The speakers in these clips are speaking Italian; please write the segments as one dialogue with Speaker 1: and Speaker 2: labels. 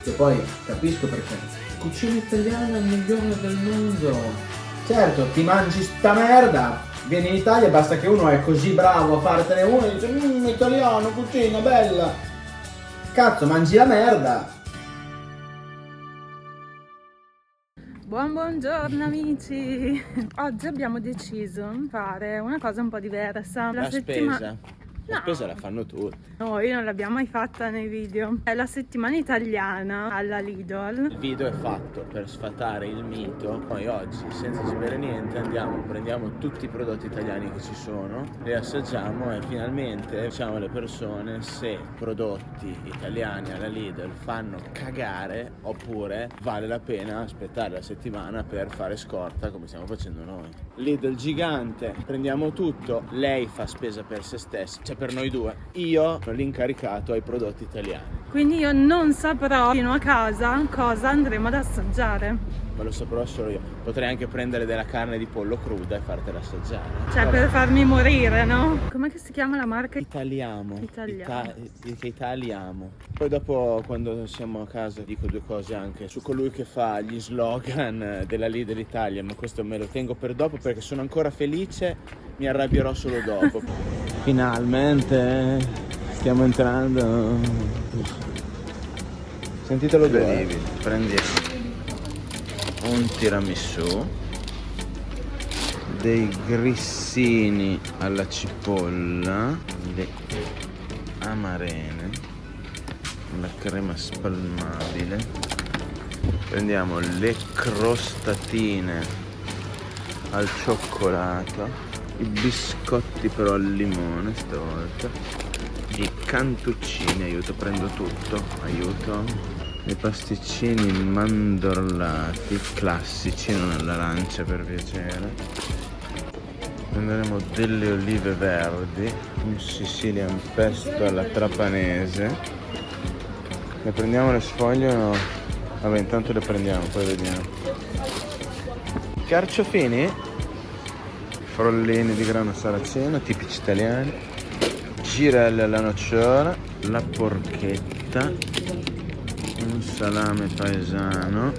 Speaker 1: E poi capisco perché. Cucina italiana migliore del mondo. Certo, ti mangi sta merda. Vieni in Italia e basta che uno è così bravo a fartene uno e dice italiano, cucina, bella. Cazzo, mangi la merda.
Speaker 2: Buongiorno amici! Oggi abbiamo deciso di fare una cosa un po' diversa.
Speaker 1: La spesa la fanno tutti.
Speaker 2: Noi non l'abbiamo mai fatta nei video. È la settimana italiana alla Lidl.
Speaker 1: Il video è fatto per sfatare il mito. Noi oggi, senza sapere niente, prendiamo tutti i prodotti italiani che ci sono, li assaggiamo e finalmente diciamo alle persone se prodotti italiani alla Lidl fanno cagare oppure vale la pena aspettare la settimana per fare scorta come stiamo facendo noi. Lidl gigante, prendiamo tutto, lei fa spesa per se stessa, cioè per noi due. Io sono l'incaricato ai prodotti italiani.
Speaker 2: Quindi io non saprò fino a casa cosa andremo ad assaggiare.
Speaker 1: Ma lo saprò solo io. Potrei anche prendere della carne di pollo cruda e fartela assaggiare.
Speaker 2: Cioè per farmi morire, no? Com'è che si chiama la marca?
Speaker 1: Italiamo.
Speaker 2: Italiamo.
Speaker 1: Che Italiamo. Poi dopo quando siamo a casa dico due cose anche su colui che fa gli slogan della Lidl Italia, ma questo me lo tengo per dopo perché sono ancora felice, mi arrabbierò solo dopo. Finalmente stiamo entrando. Sentite l'odore. Prendiamo un tiramisù, dei grissini alla cipolla, le amarene, la crema spalmabile, prendiamo le crostatine al cioccolato, i biscotti però al limone stavolta, i cantuccini, aiuto, prendo tutto, aiuto. I pasticcini mandorlati classici, non all'arancia per piacere. Prenderemo delle olive verdi, un Sicilian pesto alla trapanese. Le prendiamo, le sfoglie o no? Vabbè, intanto le prendiamo, poi vediamo. Carciofini, frollini di grano saraceno, tipici italiani, girelle alla nocciola, la porchetta, un salame paesano,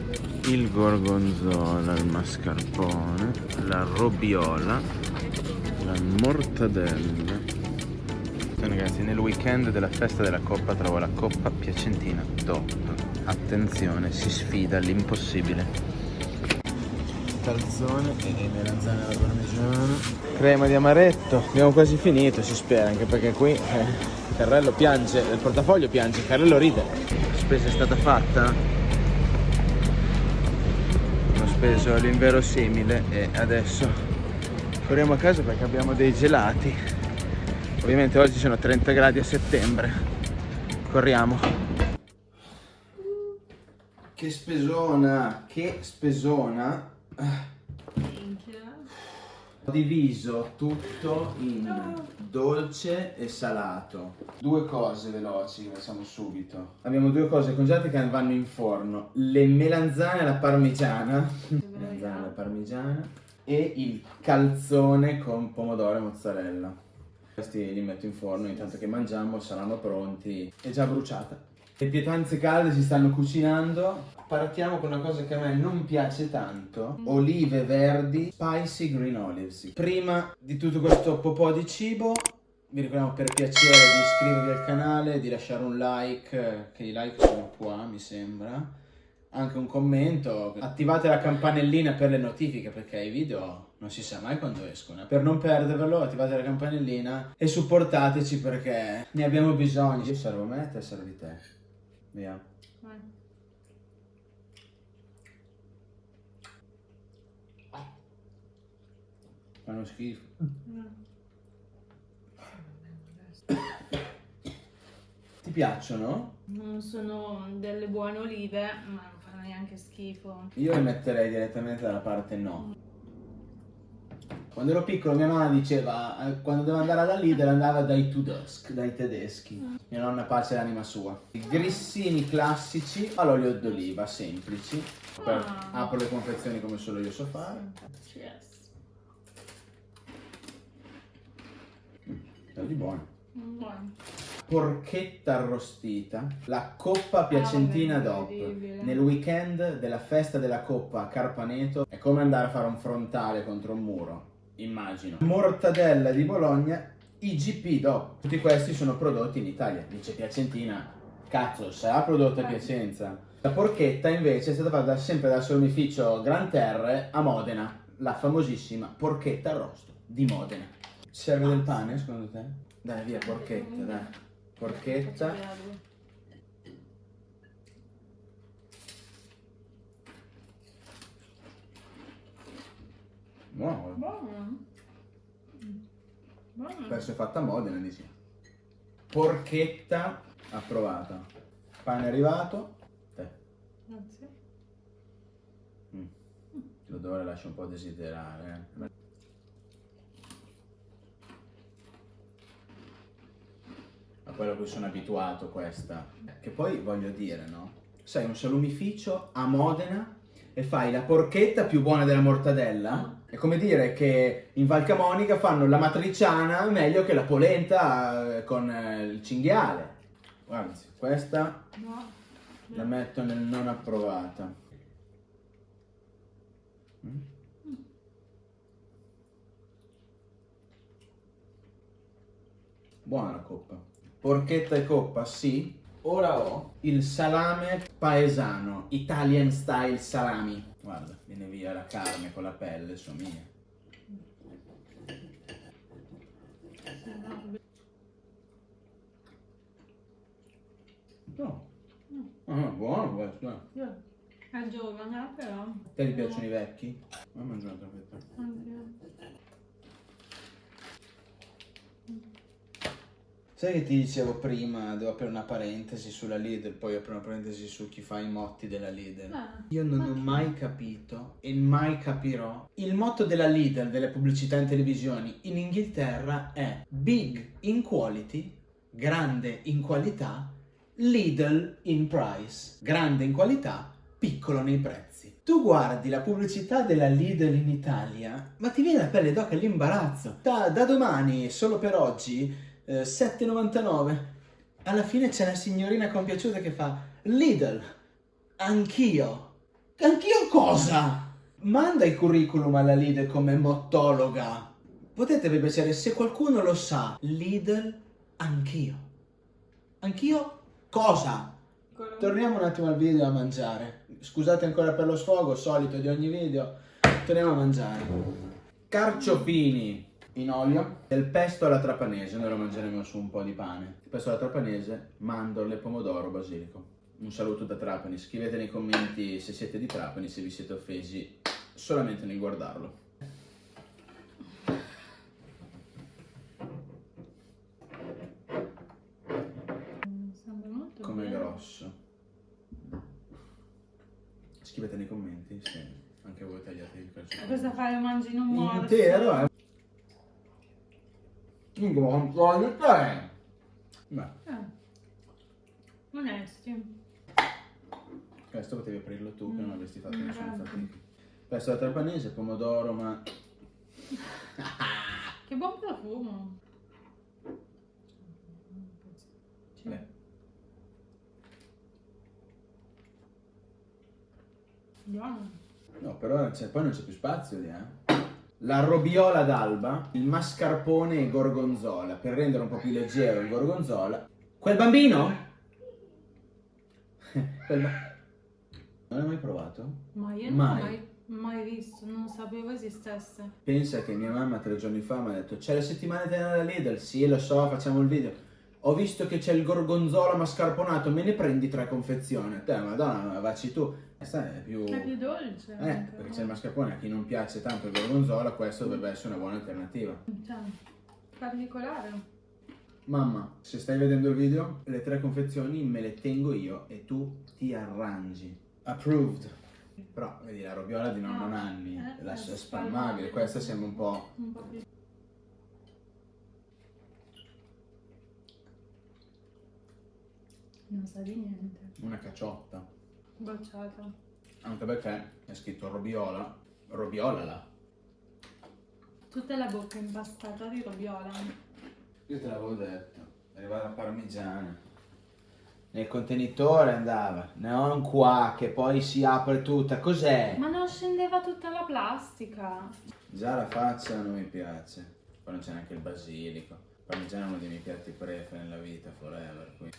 Speaker 1: il gorgonzola, il mascarpone, la robiola, la mortadella. Ragazzi, nel weekend della festa della Coppa trovo la Coppa Piacentina top. Attenzione, si sfida l'impossibile. Calzone e melanzane alla parmigiana, crema di amaretto. Abbiamo quasi finito, si spera, anche perché qui Carrello piange, il portafoglio piange, Carrello ride. La spesa è stata fatta, ho speso l'inverosimile e adesso corriamo a casa perché abbiamo dei gelati. Ovviamente oggi sono 30 gradi a settembre, corriamo. Che spesona, che spesona. Ho diviso tutto in dolce e salato. Due cose veloci che facciamo subito. Abbiamo due cose congelate che vanno in forno. Le melanzane alla parmigiana. Melanzane alla parmigiana. E il calzone con pomodoro e mozzarella. Questi li metto in forno, intanto che mangiamo saranno pronti. È già bruciata. Le pietanze calde si stanno cucinando. Partiamo con una cosa che a me non piace tanto, olive verdi, spicy green olives. Prima di tutto questo popò di cibo, vi ricordiamo per piacere di iscrivervi al canale, di lasciare un like, che i like sono qua mi sembra, anche un commento, attivate la campanellina per le notifiche perché i video non si sa mai quando escono. Per non perdervelo attivate la campanellina e supportateci perché ne abbiamo bisogno. Io servo me, te servi te. Via. Fanno schifo. Ti piacciono?
Speaker 2: Non sono delle buone olive, ma non fanno neanche schifo.
Speaker 1: Io le metterei direttamente dalla parte no. Quando ero piccolo mia mamma diceva quando devo andare alla Lidl andava dai Tudosk, dai tedeschi. Mia nonna pace l'anima sua. I grissini classici all'olio d'oliva, semplici. Apro le confezioni come solo io so fare.
Speaker 2: Cheers.
Speaker 1: È di buono.
Speaker 2: Buono.
Speaker 1: Porchetta arrostita, la coppa piacentina DOP.
Speaker 2: incredibile.
Speaker 1: Nel weekend della festa della coppa a Carpaneto è come andare a fare un frontale contro un muro, immagino. Mortadella di Bologna, IGP DOP. Tutti questi sono prodotti in Italia. Dice Piacentina, cazzo, sarà prodotta a Piacenza. La porchetta invece è stata fatta sempre dal salumificio Gran Terre a Modena, la famosissima porchetta arrosto di Modena. Serve del pane secondo te? Dai via, porchetta, dai. Porchetta. Buono.
Speaker 2: Buono. Buono.
Speaker 1: Questo è fatta a Modena, dici. Porchetta approvata. Pane arrivato. Te.
Speaker 2: Grazie.
Speaker 1: L'odore lascia un po' desiderare. A quello a cui sono abituato questa. Che poi voglio dire, no? Sai, un salumificio a Modena e fai la porchetta più buona della mortadella? È come dire che in Val Camonica fanno la matriciana meglio che la polenta con il cinghiale. Guarda, questa
Speaker 2: No.
Speaker 1: la metto nel non approvata. Buona la coppa. Porchetta e coppa, sì. Ora ho il salame paesano, Italian style salami. Guarda, viene via la carne con la pelle, somiglia. No. Buono questo.
Speaker 2: È giovane, però.
Speaker 1: A te ti piacciono i vecchi? Ma mangio una tappetta. Sai che ti dicevo prima, devo aprire una parentesi sulla Lidl, poi apro una parentesi su chi fa i motti della Lidl. Io non ho mai capito e mai capirò. Il motto della Lidl, delle pubblicità in televisione in Inghilterra è big in quality, grande in qualità, Lidl in price. Grande in qualità, piccolo nei prezzi. Tu guardi la pubblicità della Lidl in Italia, ma ti viene la pelle d'oca e l'imbarazzo. Da domani, solo per oggi, 7,99. Alla fine c'è la signorina compiaciuta che fa Lidl, anch'io. Anch'io cosa? Manda il curriculum alla Lidl come mottologa. Potete per piacere, se qualcuno lo sa, Lidl, anch'io. Anch'io cosa? Torniamo un attimo al video a mangiare. Scusate ancora per lo sfogo, solito di ogni video. Torniamo a mangiare. Carciofini in olio, del pesto alla trapanese, noi lo mangeremo su un po' di pane. Pesto alla trapanese, mandorle, pomodoro, basilico. Un saluto da Trapani, scrivete nei commenti se siete di Trapani, se vi siete offesi solamente nel guardarlo.
Speaker 2: Sembra molto
Speaker 1: Come
Speaker 2: bene.
Speaker 1: grosso. Scrivete nei commenti se anche voi tagliate il calcio.
Speaker 2: Cosa fai? Lo mangi in un morso?
Speaker 1: Intero, eh? Un controllo te. Beh,
Speaker 2: Onesti.
Speaker 1: questo potevi aprirlo tu che non avresti fatto nessuna
Speaker 2: Grazie.
Speaker 1: fatica. Pesto alla trapanese, pomodoro, ma...
Speaker 2: Che buon profumo.
Speaker 1: Beh,
Speaker 2: Buono.
Speaker 1: no, però poi non c'è più spazio lì, eh. La robiola d'alba, il mascarpone e gorgonzola, per rendere un po' più leggero il gorgonzola. Quel bambino? Non l'hai mai provato?
Speaker 2: Ma io non
Speaker 1: Mai.
Speaker 2: l'ho mai visto, non sapevo esistesse.
Speaker 1: Pensa che mia mamma 3 giorni fa mi ha detto c'è la settimana della Lidl, sì lo so, facciamo il video. Ho visto che c'è il gorgonzola mascarponato, me ne prendi 3 confezioni. Te, madonna, vacci tu. Questa è più...
Speaker 2: È più dolce. anche,
Speaker 1: perché
Speaker 2: no?
Speaker 1: c'è il mascarpone, a chi non piace tanto il gorgonzola, questo dovrebbe essere una buona alternativa.
Speaker 2: Cioè, particolare.
Speaker 1: Mamma, se stai vedendo il video, le 3 confezioni me le tengo io e tu ti arrangi. Approved. Però, vedi, la robiola di nonno Nanni, la spalmabile, questa sembra un po'...
Speaker 2: Un po' più. Non sa di niente.
Speaker 1: una cacciotta.
Speaker 2: Bocciata.
Speaker 1: Anche perché è scritto robiola, robiolala.
Speaker 2: Tutta la bocca impastata di robiola.
Speaker 1: Io te l'avevo detto. Arriva la parmigiana. Nel contenitore andava, non qua che poi si apre tutta. Cos'è?
Speaker 2: Ma non scendeva tutta la plastica.
Speaker 1: Già la faccia non mi piace. Poi non c'è neanche il basilico. Il parmigiano è uno dei miei piatti preferiti nella vita, forever. Quindi.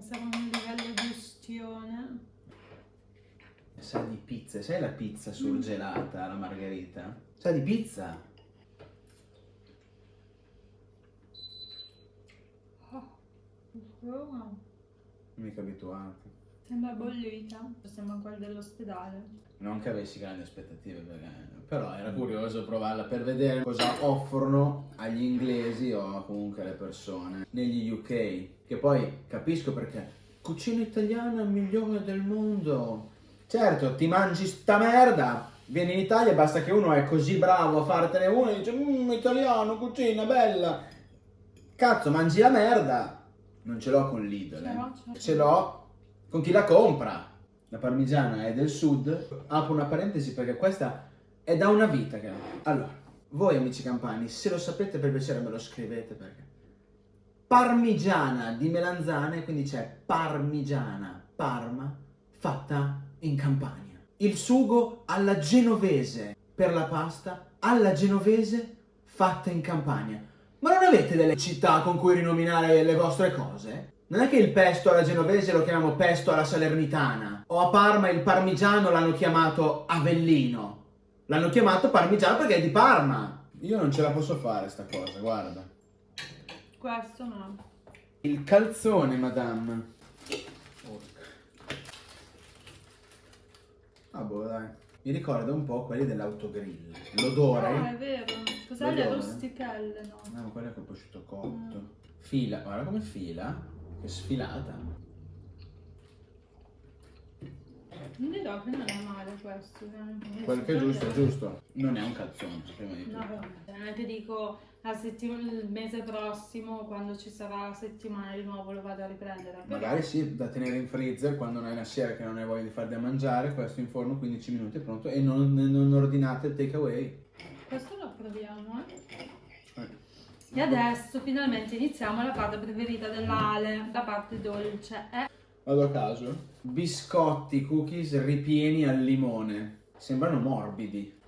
Speaker 2: Sarà un livello di ustione.
Speaker 1: Sa di pizza, sai la pizza surgelata alla margherita? Sa di pizza?
Speaker 2: Oh,
Speaker 1: Mica abituato.
Speaker 2: sembra bollita. Sembra quella dell'ospedale.
Speaker 1: Non che avessi grandi aspettative, però era curioso provarla per vedere cosa offrono agli inglesi o comunque alle persone negli UK. Che poi capisco perché cucina italiana migliore del mondo. Certo, ti mangi sta merda, vieni in Italia, basta che uno è così bravo a fartene uno e dice italiano, cucina, bella. Cazzo, mangi la merda. Non ce l'ho con Lidl, ce l'ho con chi la compra. La parmigiana è del sud. Apro una parentesi perché questa è da una vita che... Allora, voi amici campani, se lo sapete per piacere me lo scrivete perché... Parmigiana di melanzane, quindi c'è parmigiana, Parma, fatta in Campania. Il sugo alla genovese per la pasta, alla genovese fatta in Campania. Ma non avete delle città con cui rinominare le vostre cose? Non è che il pesto alla genovese lo chiamiamo pesto alla salernitana, o a Parma il parmigiano l'hanno chiamato Avellino. L'hanno chiamato parmigiano perché è di Parma. Io non ce la posso fare sta cosa, guarda.
Speaker 2: Questo no.
Speaker 1: Il calzone, madame. Ah, boh, dai. Mi ricorda un po' quelli dell'autogrill. L'odore.
Speaker 2: Ah, è vero. Cos'è le
Speaker 1: L'odore?
Speaker 2: rustichelle, no?
Speaker 1: No, ma quello è col prosciutto cotto. Fila, guarda come fila. Che sfilata.
Speaker 2: Non dirò che non è male questo.
Speaker 1: Quello che è giusto. Non è un calzone, prima di tutto.
Speaker 2: No, non è che dico il mese prossimo, quando ci sarà la settimana di nuovo, lo vado a riprendere. Però...
Speaker 1: Magari sì, da tenere in freezer quando non hai una sera che non hai voglia di far da mangiare, questo in forno 15 minuti è pronto e non ordinate il take away.
Speaker 2: Questo lo proviamo, E adesso finalmente iniziamo la parte preferita dell'Ale, la parte dolce.
Speaker 1: Vado a caso. Biscotti, cookies ripieni al limone. Sembrano morbidi.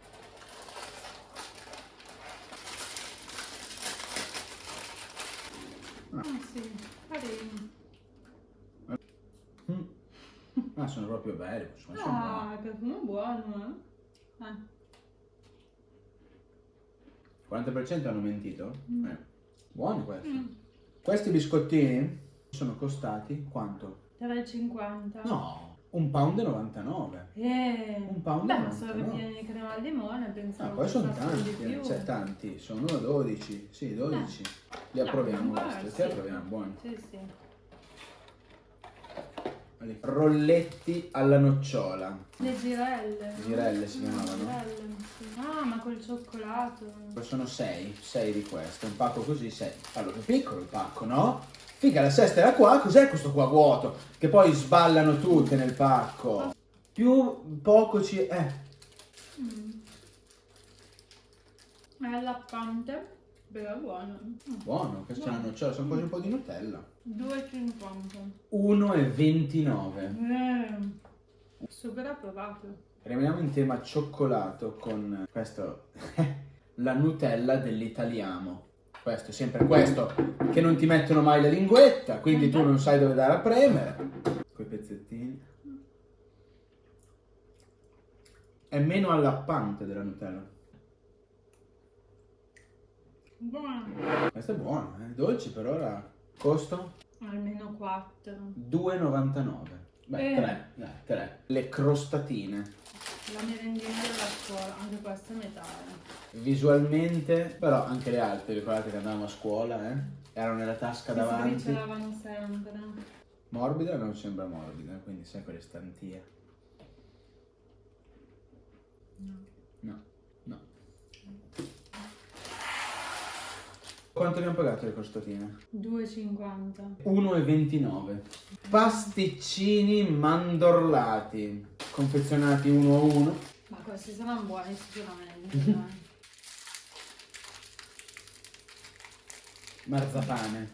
Speaker 2: Sì, carini.
Speaker 1: Ah, sono proprio belli. Sono
Speaker 2: Ah, il profumo buono,
Speaker 1: 40% hanno mentito? Buoni questi. Questi biscottini sono costati quanto?
Speaker 2: 3,50.
Speaker 1: No, £1,99. Un pound e
Speaker 2: Beh, ma sono
Speaker 1: 99.
Speaker 2: ripieni di crema al limone,
Speaker 1: Ah,
Speaker 2: pensavo
Speaker 1: poi sono
Speaker 2: costassero di
Speaker 1: tanti,
Speaker 2: più.
Speaker 1: cioè tanti, sono 12, sì 12. Li approviamo questi,
Speaker 2: sì.
Speaker 1: li approviamo, buoni.
Speaker 2: Sì, sì.
Speaker 1: Rolletti alla nocciola.
Speaker 2: Le girelle.
Speaker 1: Girelle si chiamavano.
Speaker 2: Girelle, sì. Ah, ma col cioccolato.
Speaker 1: Sono 6 di queste, un pacco così 6. Allora, è piccolo il pacco, no? Figa, la sesta era qua, cos'è questo qua vuoto? Che poi sballano tutte nel pacco. Più poco ci...
Speaker 2: È allappante, però buono.
Speaker 1: Buono, questa è una nocciola, sono quasi un po' di Nutella.
Speaker 2: 2,50.
Speaker 1: 1,29.
Speaker 2: Super approvato.
Speaker 1: Rimaniamo in tema cioccolato con questo, la Nutella dell'italiano. Questo, sempre questo, che non ti mettono mai la linguetta, quindi tu non sai dove dare a premere. Quei pezzettini. È meno allappante della Nutella.
Speaker 2: Buono.
Speaker 1: Questo è buono, dolce per ora. Costo?
Speaker 2: Almeno 4.
Speaker 1: 2,99. Beh, 3. Le crostatine.
Speaker 2: La merendina della scuola, anche questa è metà.
Speaker 1: Visualmente, però anche le altre, ricordate che andavamo a scuola, erano nella tasca
Speaker 2: Si
Speaker 1: davanti.
Speaker 2: sbriciolavano sempre.
Speaker 1: Morbida non sembra morbida, quindi sai quelle stantie. No. Quanto abbiamo pagato le crostatine?
Speaker 2: 2,50.
Speaker 1: 1,29. Pasticcini mandorlati, confezionati uno a uno.
Speaker 2: Ma questi saranno buoni sicuramente. Dai.
Speaker 1: Marzapane.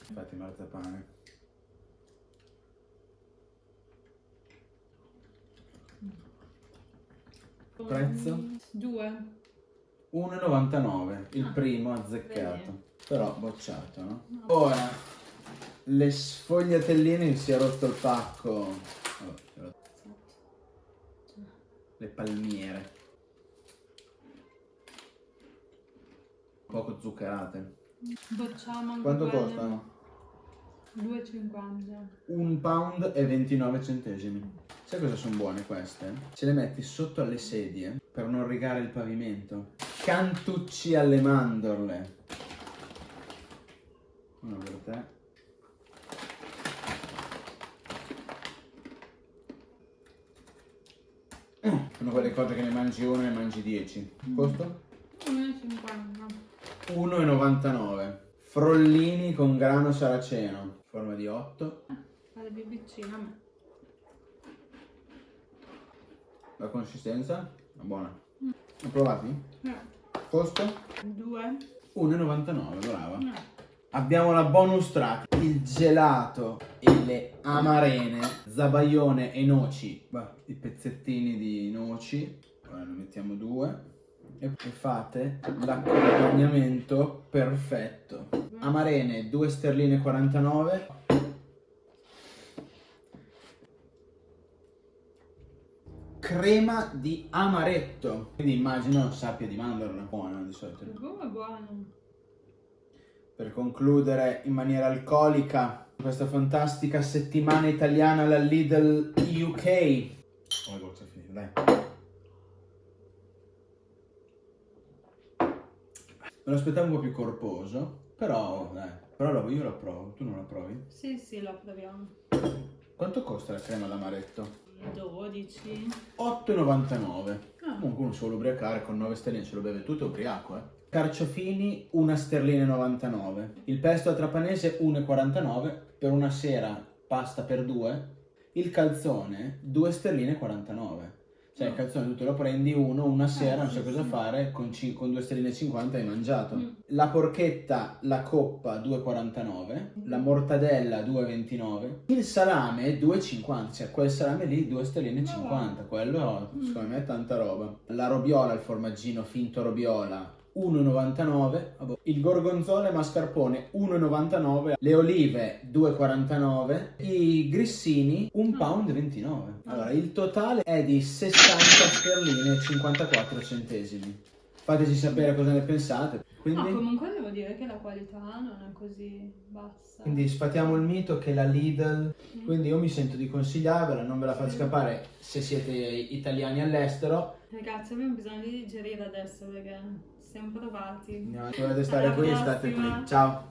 Speaker 1: Infatti marzapane. Prezzo?
Speaker 2: 2.
Speaker 1: 1,99. Il primo azzeccato.
Speaker 2: vedi.
Speaker 1: Però bocciato, no? Ora, le sfogliatelline si è rotto il pacco. Oh, si è rotto. Le palmiere. Poco zuccherate.
Speaker 2: Bocciamo anche
Speaker 1: Quanto
Speaker 2: quelle.
Speaker 1: costano?
Speaker 2: 2,50.
Speaker 1: 1 pound e 29 centesimi. Sai cosa sono buone queste? Ce le metti sotto alle sedie per non rigare il pavimento. Cantucci alle mandorle. Uno per te. Sono quelle cose che ne mangi uno e ne mangi 10. Costo?
Speaker 2: 1,50.
Speaker 1: 1,99. Frollini con grano saraceno. Forma di 8.
Speaker 2: Fate più vicino a me.
Speaker 1: La consistenza? È buona. Ho provati?
Speaker 2: No.
Speaker 1: Costo?
Speaker 2: 2.
Speaker 1: 1,99, brava.
Speaker 2: No.
Speaker 1: Abbiamo la bonus track, il gelato e le amarene, zabaione e noci. Beh, i pezzettini di noci. Ora ne mettiamo 2. E fate l'accompagnamento perfetto. Amarene 2 sterline 49. Crema di amaretto. Quindi immagino sappia di mandorla. Buona di solito.
Speaker 2: Il gomma è buono.
Speaker 1: Per concludere in maniera alcolica questa fantastica settimana italiana alla Lidl UK. Oh, la goccia è finita, dai. Me lo aspettavo un po' più corposo, però dai. Però io lo approvo, tu non lo provi?
Speaker 2: Sì, sì, lo proviamo.
Speaker 1: Quanto costa la crema d'amaretto?
Speaker 2: 12.
Speaker 1: 8,99.
Speaker 2: Ah.
Speaker 1: Comunque uno si vuole ubriacare con 9 sterline, ce lo beve tutto, è ubriaco, Carciofini 1 sterlina e 99. Il pesto a trapanese 1,49 per una sera, pasta per 2. Il calzone 2 sterline e 49. Cioè il calzone tu te lo prendi una sera, non so cosa fare, con 2 sterline e 50 hai mangiato. La porchetta, la coppa 2,49, la mortadella 2,29, il salame 2,50, cioè quel salame lì 2 sterline e 50, quello secondo me è tanta roba. La robiola, il formaggino finto robiola 1,99, il gorgonzola e mascarpone 1,99, le olive 2,49, i grissini 1 pound e 29. Allora il totale è di 60 sterline e 54 centesimi. Fateci sapere cosa ne pensate. Quindi,
Speaker 2: No, comunque devo dire che la qualità non è così bassa.
Speaker 1: quindi sfatiamo il mito che la Lidl, quindi io mi sento di consigliarvela, non ve la fate scappare se siete italiani all'estero.
Speaker 2: Ragazzi, abbiamo bisogno di digerire adesso perché siamo provati.
Speaker 1: Se volete stare
Speaker 2: Alla
Speaker 1: qui, state
Speaker 2: prossima.
Speaker 1: qui. Ciao!